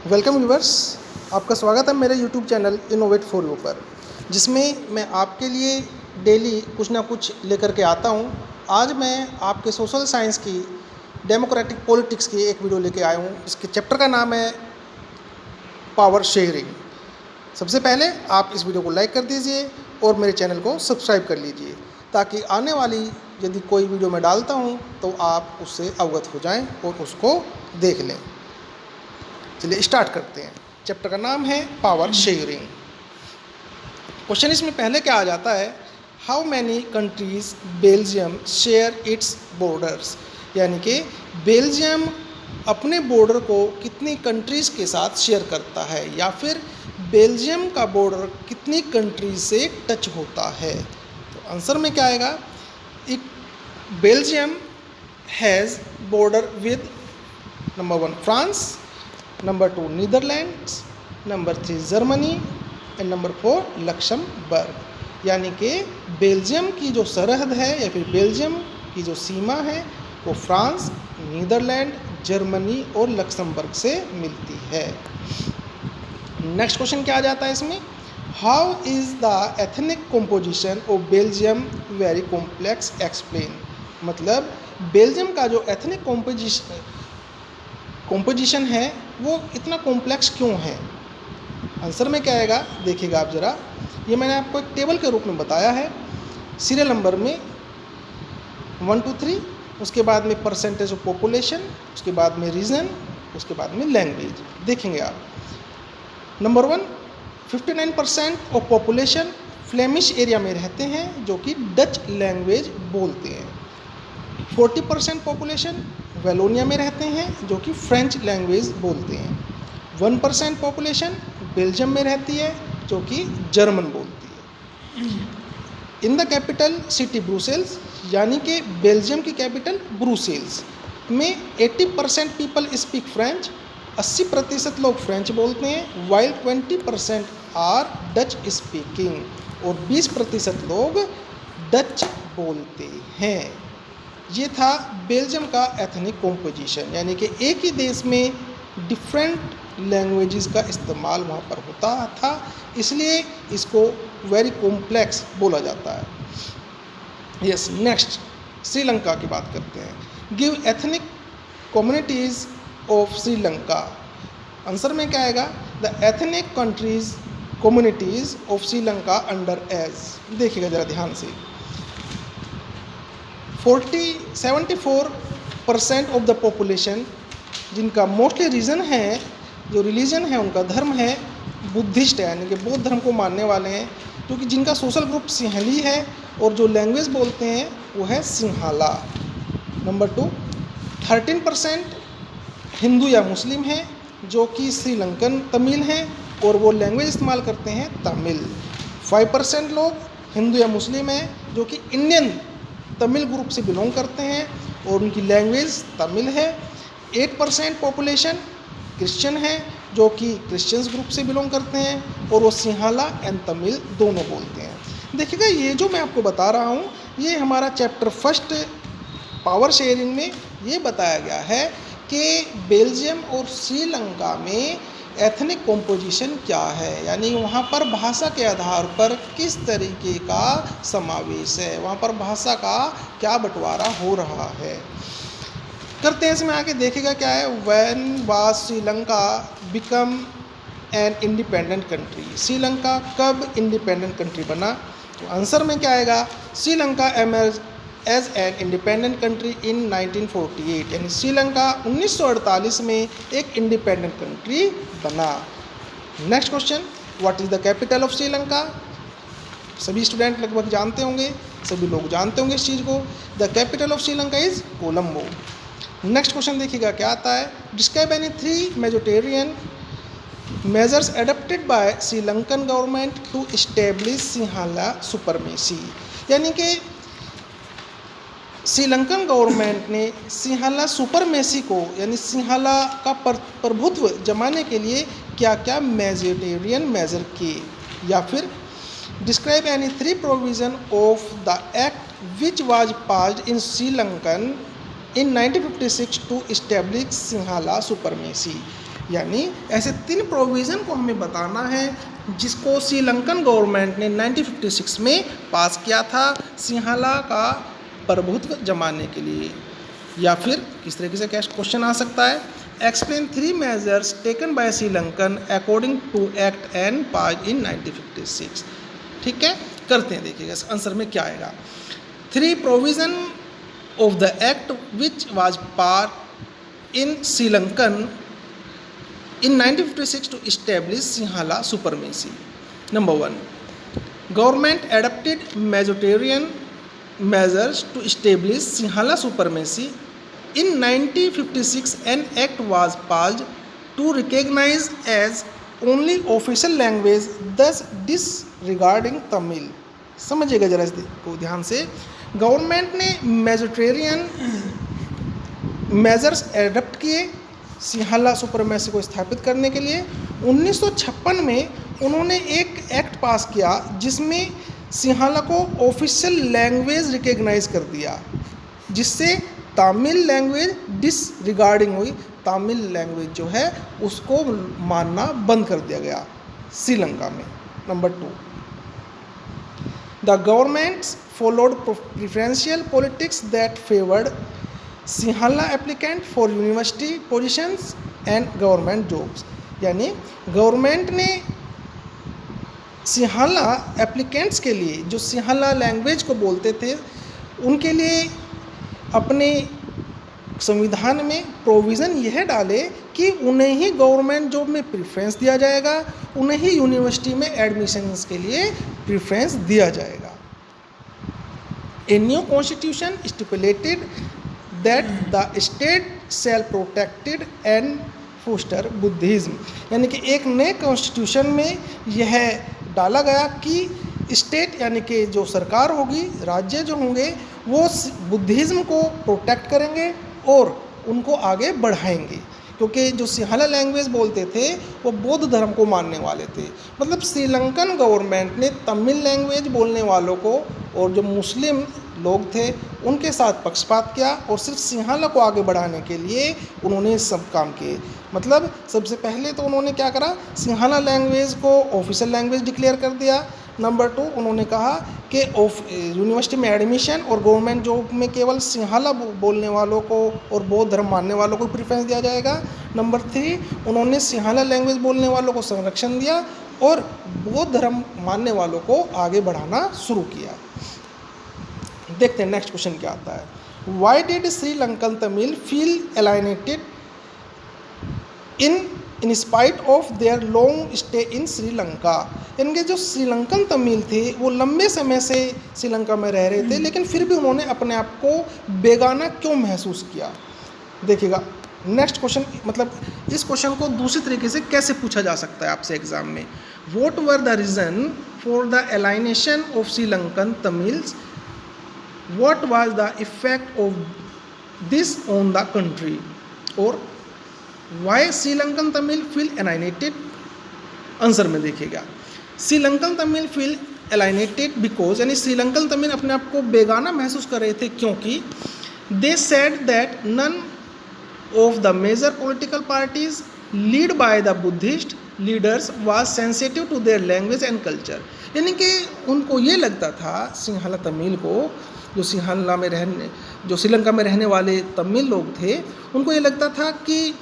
Welcome viewers, आपका स्वागत है मेरे YouTube channel innovate for you पर, जिसमें मैं आपके लिए डेली कुछ ना कुछ लेकर के आता हूं। आज मैं आपके सोशल साइंस की डेमोक्रेटिक पॉलिटिक्स की एक वीडियो लेके आया हूं। इसके चैप्टर का नाम है पावर शेयरिंग। सबसे पहले आप इस वीडियो को लाइक कर दीजिए और मेरे चैनल को सब्सक्राइब कर लीजिए, ताकि आने वाली यदि कोई वीडियो मैं डालता हूं तो आप उससे अवगत हो जाएं और उसको देख लें। चलिए स्टार्ट करते हैं। चैप्टर का नाम है पावर शेयरिंग। क्वेश्चन इसमें पहले क्या आ जाता है, how many countries Belgium share its borders, यानी कि बेल्जियम अपने बॉर्डर को कितनी कंट्रीज के साथ शेयर करता है, या फिर बेल्जियम का बॉर्डर कितनी कंट्रीज से टच होता है। तो आंसर में क्या आएगा, it Belgium has border with number 1 France, number 2 Netherlands, number 3 Germany and number 4 Luxembourg. यानी कि बेल्जियम की जो सरहद है या फिर बेल्जियम की जो सीमा है वो फ्रांस, नीदरलैंड, जर्मनी और लक्समबर्ग से मिलती है। नेक्स्ट क्वेश्चन क्या आ जाता है इसमें, how is the ethnic composition of Belgium very complex explain. मतलब बेल्जियम का जो एथनिक कॉम्पोजिशन है वो इतना कॉम्प्लेक्स क्यों है। आंसर में क्या आएगा, देखिएगा आप ज़रा। ये मैंने आपको एक टेबल के रूप में बताया है, सीरियल नंबर में 1 2 3, उसके बाद में परसेंटेज ऑफ पॉपुलेशन, उसके बाद में रीजन, उसके बाद में लैंग्वेज। देखेंगे आप। Number 1 59% of population Flemish area में रहते हैं जो कि डच लैंग्वेज बोलते हैं। 40% पॉपुलेशन वेलोनिया में रहते हैं जो कि फ्रेंच लैंग्वेज बोलते हैं। 1% पॉपुलेशन बेल्जियम में रहती है जो कि जर्मन बोलती है। In the capital city Brussels, यानी कि बेल्जियम की कैपिटल ब्रुसेल्स में 80% पीपल स्पीक फ्रेंच, 80% लोग फ्रेंच बोलते हैं, वाइल 20% आर डच स्पीकिंग, और 20% लोग डच बोलते हैं। ये था बेल्जियम का एथनिक कॉम्पोजिशन, यानी कि एक ही देश में डिफरेंट लैंग्वेजेस का इस्तेमाल वहाँ पर होता था, इसलिए इसको वेरी कॉम्प्लेक्स बोला जाता है। यस, नेक्स्ट श्रीलंका की बात करते हैं। Give ethnic communities of Sri Lanka. Answer में क्या आएगा, the ethnic countries communities of Sri Lanka under as. देखिएगा ज़रा ध्यान से। 74% ऑफ द पॉपुलेशन, जिनका मोस्टली रीजन है, जो रिलीजन है उनका धर्म है बुद्धिस्ट है, यानी कि बौद्ध धर्म को मानने वाले हैं, जो कि जिनका सोशल ग्रुप सिंहली है, और जो लैंग्वेज बोलते हैं वो है सिंहाला। नंबर 2 13% हिंदू या मुस्लिम हैं जो कि श्रीलंकन तमिल हैं और वो लैंग्वेज इस्तेमाल करते हैं तमिल। 5% लोग हिंदू या मुस्लिम हैं जो कि इंडियन तमिल ग्रुप से बिलोंग करते हैं और उनकी लैंग्वेज तमिल है। 8% पॉपुलेशन क्रिश्चियन है जो कि क्रिश्चियंस ग्रुप से बिलोंग करते हैं और वो सिंहाला एंड तमिल दोनों बोलते हैं। देखिएगा, ये जो मैं आपको बता रहा हूँ ये हमारा चैप्टर फर्स्ट पावर शेयरिंग में ये बताया गया है कि बेल्जियम और श्रीलंका में एथनिक कॉम्पोजिशन क्या है, यानी वहाँ पर भाषा के आधार पर किस तरीके का समावेश है, वहाँ पर भाषा का क्या बंटवारा हो रहा है। करते हैं इसमें आगे, देखिएगा क्या है। When was Sri Lanka become an independent country. Sri Lanka कब इंडिपेंडेंट कंट्री बना। तो आंसर में क्या आएगा, Sri Lanka emerge as an independent country in 1948, यानी श्रीलंका 1948 में एक इंडिपेंडेंट कंट्री बना। Next question, what is the capital of Sri Lanka. सभी स्टूडेंट लगभग जानते होंगे, सभी लोग जानते होंगे इस चीज़ को। The capital of Sri Lanka is Colombo. Next question देखिएगा क्या आता है, describe any 3 majoritarian measures adopted by Sri Lankan government to establish Sinhala supremacy. यानी कि श्रीलंकन गवर्नमेंट ने सिंहाला सुपरमेसी को, यानी सिंहाला का प्रभुत्व जमाने के लिए क्या क्या मेजोरिटेरियन मेजर किए। या फिर describe any 3 provision of the act which was passed in Sri Lankan in 1956 to establish Sinhala supremacy. यानी ऐसे 3 प्रोविज़न को हमें बताना है जिसको श्रीलंकन गवर्नमेंट ने 1956 में पास किया था सिंहाला का प्रभुत्व जमाने के लिए। या फिर किस तरीके से क्वेश्चन आ सकता है, explain 3 measures taken by Sri Lankan according to act and pass in 1956। ठीक है, करते हैं, देखिएगा इस आंसर में क्या आएगा। 3 provision of the act which was pass in Sri Lankan in 1956 to establish Sinhala supremacy. Number 1, government adopted majoritarian measures to establish Sinhala supremacy. In 1956, an act was passed to recognize as only official language, thus disregarding Tamil. समझिएगा जरा इसको ध्यान से। Government ने majoritarian measures adapt किए सिंहाला supremacy को स्थापित करने के लिए। 1956 में उन्होंने एक एक्ट पास किया जिसमें सिंहाला को ऑफिशियल लैंग्वेज रिकॉग्नाइज कर दिया, जिससे तमिल लैंग्वेज डिसरिगार्डिंग हुई। तमिल लैंग्वेज जो है उसको मानना बंद कर दिया गया श्रीलंका में। Number 2, the governments followed preferential politics that favoured Sinhala applicant for university positions and government jobs. यानी गवर्नमेंट ने सिंहाला एप्लीकेंट्स के लिए, जो सिंहाला लैंग्वेज को बोलते थे, उनके लिए अपने संविधान में प्रोविज़न यह डाले कि उन्हें ही गवर्नमेंट जॉब में प्रेफरेंस दिया जाएगा, उन्हें ही यूनिवर्सिटी में एडमिशन्स के लिए प्रेफरेंस दिया जाएगा। A new constitution stipulated that the state shall protected and foster Buddhism. यानी कि एक नए कॉन्स्टिट्यूशन में यह डाला गया कि स्टेट यानी कि जो सरकार होगी, राज्य जो होंगे, वो बुद्धिज़्म को प्रोटेक्ट करेंगे और उनको आगे बढ़ाएंगे, क्योंकि जो सिंहाला लैंग्वेज बोलते थे वो बौद्ध धर्म को मानने वाले थे। मतलब श्रीलंकन गवर्नमेंट ने तमिल लैंग्वेज बोलने वालों को और जो मुस्लिम लोग थे उनके साथ पक्षपात किया और सिर्फ सिंहाला को आगे बढ़ाने के लिए उन्होंने सब काम किए। मतलब सबसे पहले तो उन्होंने क्या करा, सिंहाला लैंग्वेज को ऑफिशियल लैंग्वेज डिक्लेयर कर दिया। नंबर 2, उन्होंने कहा कि यूनिवर्सिटी में एडमिशन और गवर्नमेंट जॉब में केवल सिंहाला बोलने वालों को और बौद्ध धर्म मानने वालों को प्रेफरेंस दिया जाएगा। नंबर 3, उन्होंने सिंहाला लैंग्वेज बोलने वालों को संरक्षण दिया और बौद्ध धर्म मानने वालों को आगे बढ़ाना शुरू किया। देखते हैं नेक्स्ट क्वेश्चन क्या आता है। Why did Sri Lankan Tamil feel alienated in spite of their long stay in Sri Lanka. यानी कि जो श्रीलंकन तमिल थे वो लंबे समय से श्रीलंका में रह रहे थे, लेकिन फिर भी उन्होंने अपने आप को बेगाना क्यों महसूस किया। देखिएगा नेक्स्ट क्वेश्चन, मतलब इस क्वेश्चन को दूसरी तरीके से कैसे पूछा जा सकता है आपसे एग्जाम में। What were the reason for the alienation of Sri Lankan Tamils, what was the effect of this on the country, or why Sri Lankan Tamil feel alienated। Answer में देखिएगा, Sri Lankan Tamil feel alienated because, यानी श्रीलंकन तमिल अपने आप को बेगाना महसूस कर रहे थे क्योंकि they said that none of the major political parties led by the Buddhist leaders was sensitive to their language and culture। यानी कि उनको ये लगता था सिंहाला तमिल को, जो सिंहाला में जो श्रीलंका में रहने वाले तमिल लोग थे, उनको ये लगता था कि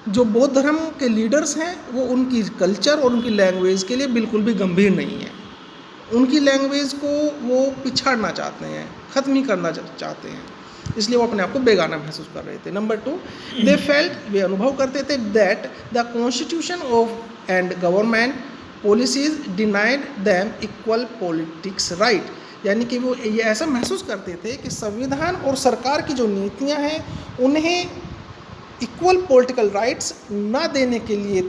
जो बौद्ध धर्म के लीडर्स हैं वो उनकी कल्चर और उनकी लैंग्वेज के लिए बिल्कुल भी गंभीर नहीं है। उनकी लैंग्वेज को वो पिछाड़ना चाहते हैं, ख़त्म ही करना चाहते हैं, इसलिए वो अपने आप को बेगाना महसूस कर रहे थे। नंबर 2, दे फेल्ट, वे अनुभव करते थे that the constitution of and government policies denied them equal politics right. यानी कि वो ये ऐसा महसूस करते थे कि संविधान और सरकार की जो नीतियां हैं उन्हें इक्वल पॉलिटिकल राइट्स ना देने के लिए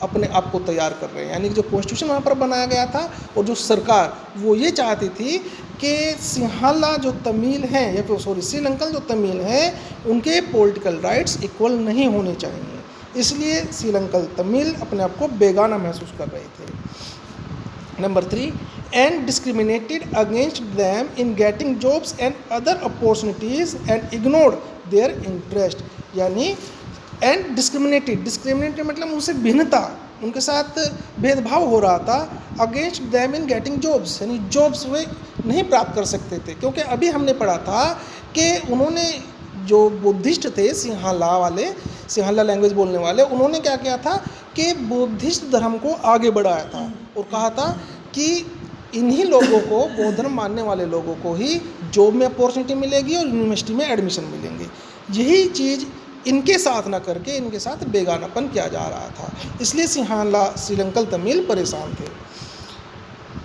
अपने आप को तैयार कर रहे हैं। यानी कि जो कॉन्स्टिट्यूशन वहाँ पर बनाया गया था और जो सरकार वो ये चाहती थी कि सिंहाला जो तमिल हैं या फिर श्रीलंकन जो तमिल हैं उनके पॉलिटिकल राइट्स इक्वल नहीं होने चाहिए, इसलिए श्रीलंकन तमिल अपने आप को बेगाना महसूस कर रहे थे। Number 3, and discriminated against them in getting jobs and other opportunities and ignored their interest। यानी एंड डिस्क्रिमिनेटेड मतलब उनसे भिन्नता, उनके साथ भेदभाव हो रहा था against them in getting jobs, यानी जॉब्स वे नहीं प्राप्त कर सकते थे। क्योंकि अभी हमने पढ़ा था कि उन्होंने जो बुद्धिस्ट थे सिंहला लैंग्वेज बोलने वाले, उन्होंने क्या किया था कि बुद्धिस्ट धर्म को आगे बढ़ाया था और कहा था कि इन्हीं लोगों को, बौद्ध धर्म मानने वाले लोगों को ही जॉब में अपॉर्चुनिटी मिलेगी और यूनिवर्सिटी में एडमिशन मिलेंगे। यही चीज़ इनके साथ ना करके इनके साथ बेगानापन किया जा रहा था, इसलिए सिंहला श्रीलंकन तमिल परेशान थे।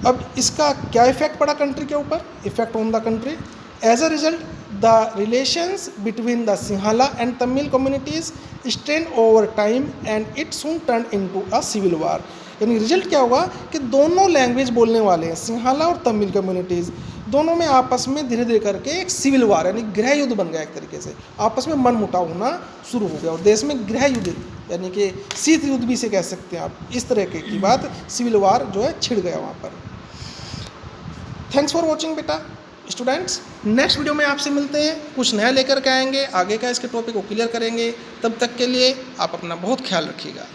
अब इसका क्या इफेक्ट पड़ा कंट्री के ऊपर? Effect on the country, as a result the relations between the Sinhala and Tamil communities strain over time and it soon turn into a civil war. यानी रिजल्ट क्या हुआ कि दोनों लैंग्वेज बोलने वाले हैं, सिंहला और तमिल कम्युनिटीज़, दोनों में आपस में धीरे धीरे करके एक सिविल वार यानी गृह युद्ध बन गया। एक तरीके से आपस में मनमुटाव होना शुरू हो गया और देश में गृह युद्ध यानी कि शीत युद्ध भी से कह सकते हैं आप, इस तरह की बात, सिविल वार जो है छिड़ गया वहाँ पर। थैंक्स फॉर वॉचिंग बेटा स्टूडेंट्स, नेक्स्ट वीडियो में आपसे मिलते हैं, कुछ नया लेकर के आएंगे, आगे का इसके टॉपिक को क्लियर करेंगे। तब तक के लिए आप अपना बहुत ख्याल रखिएगा।